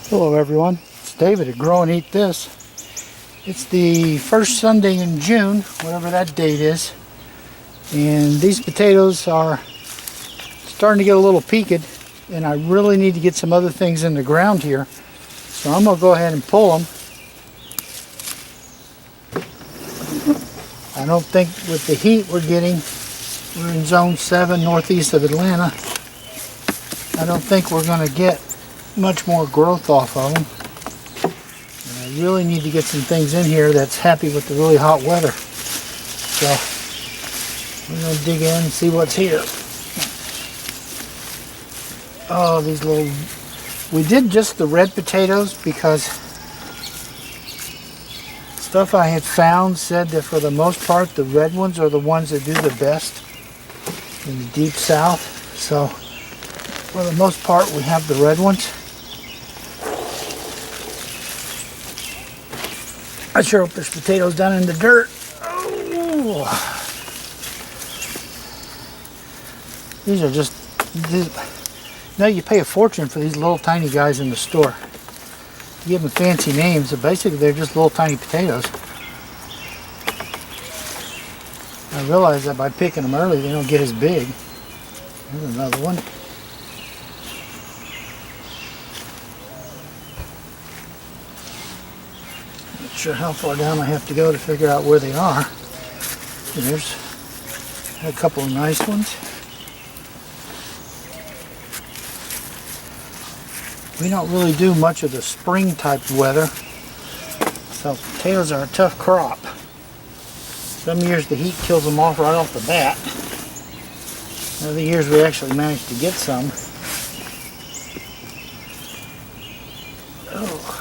Hello everyone, it's David at Grow and Eat This. It's the first Sunday in June, whatever that date is, and these potatoes are starting to get a little peaked, and I really need to get some other things in the ground here, so I'm going to go ahead and pull them. I don't think with the heat we're getting, we're in zone 7 northeast of Atlanta, I don't think we're going to get much more growth off of them. And I really need to get some things in here that's happy with the really hot weather. So we're going to dig in and see what's here. Oh, these little... We did just the red potatoes because stuff I had found said that for the most part the red ones are the ones that do the best in the deep south. So for the most part we have the red ones. I sure hope there's potatoes down in the dirt. Oh. These are just... Now you pay a fortune for these little tiny guys in the store. You give them fancy names, but basically they're just little tiny potatoes. I realize that by picking them early they don't get as big. There's another one. Not sure how far down I have to go to figure out where they are. There's a couple of nice ones. We don't really do much of the spring type weather, so potatoes are a tough crop. Some years the heat kills them off right off the bat. Other years we actually manage to get some. Oh,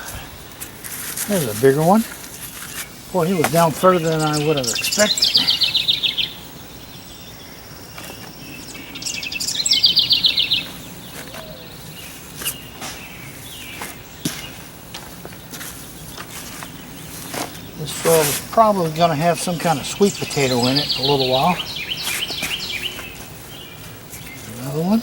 there's a bigger one. Boy, he was down further than I would have expected. This soil is probably going to have some kind of sweet potato in it for a little while. Another one.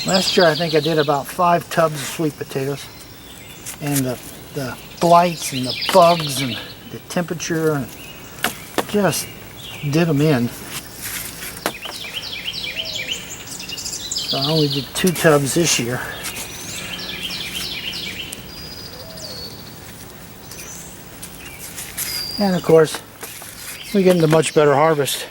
Last year I think I did about 5 tubs of sweet potatoes. And the blights and the bugs and the temperature and just did them in. So I only did 2 tubs this year. And of course, we get into much better harvest.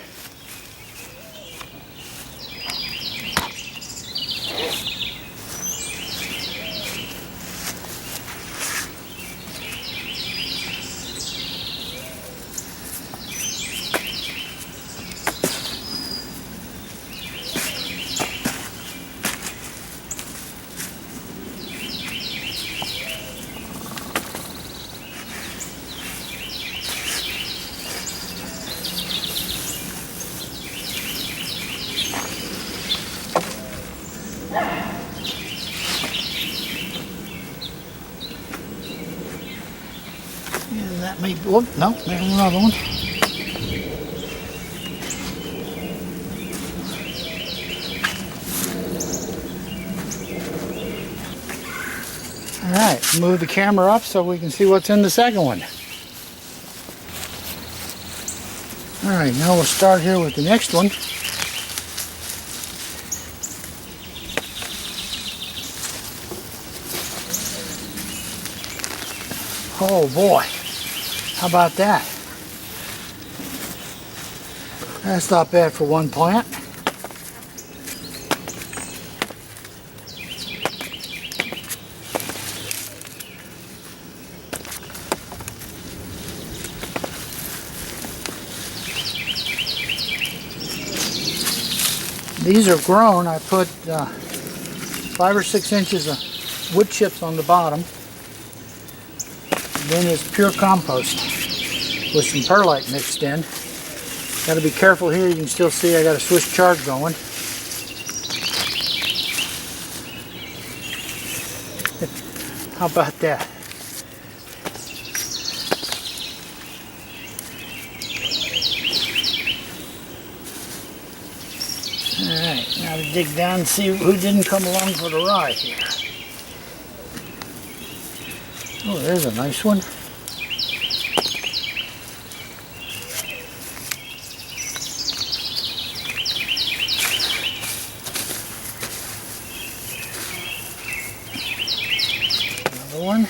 And that may, oh, no, there's another one. Alright, move the camera up so we can see what's in the second one. Alright, now we'll start here with the next one. Oh boy, how about that? That's not bad for one plant. These are grown. I put 5 or 6 inches of wood chips on the bottom. Then it's pure compost with some perlite mixed in. Got to be careful here. You can still see I got a Swiss chard going. How about that? Alright, Now to dig down and see who didn't come along for the ride here. Oh, there's a nice one. Another one.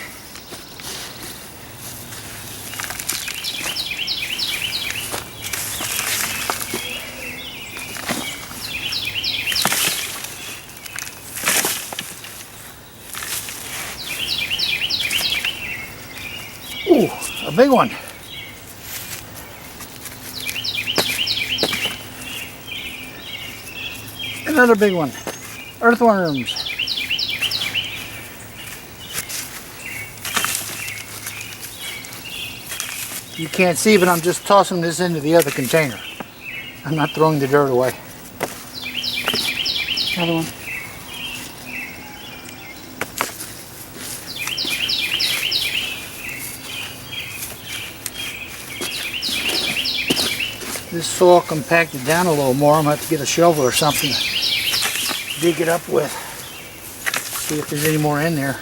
Ooh, a big one. Another big one. Earthworms. You can't see, but I'm just tossing this into the other container. I'm not throwing the dirt away. Another one. This soil compacted down a little more. I'm going to have to get a shovel or something to dig it up with. See if there's any more in there.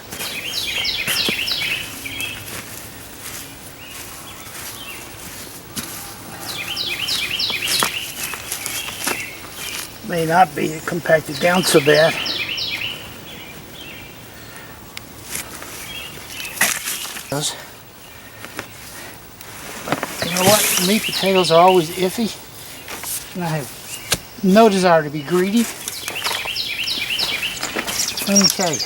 May not be compacted down so bad. You know what? Meat potatoes are always iffy, and I have no desire to be greedy. Okay.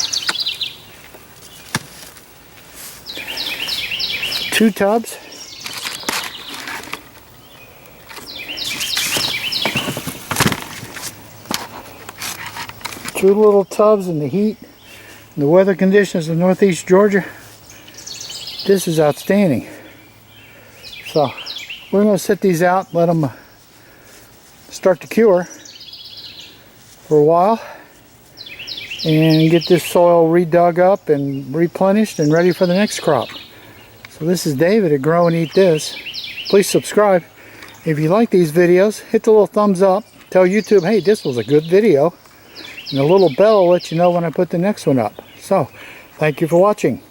2 tubs. Two little tubs in the heat and the weather conditions of northeast Georgia. This is outstanding. So we're going to set these out, let them start to cure for a while, and get this soil redug up and replenished and ready for the next crop. So this is David at Grow and Eat This. Please subscribe. If you like these videos, hit the little thumbs up. Tell YouTube, hey, this was a good video. And the little bell will let you know when I put the next one up. So, thank you for watching.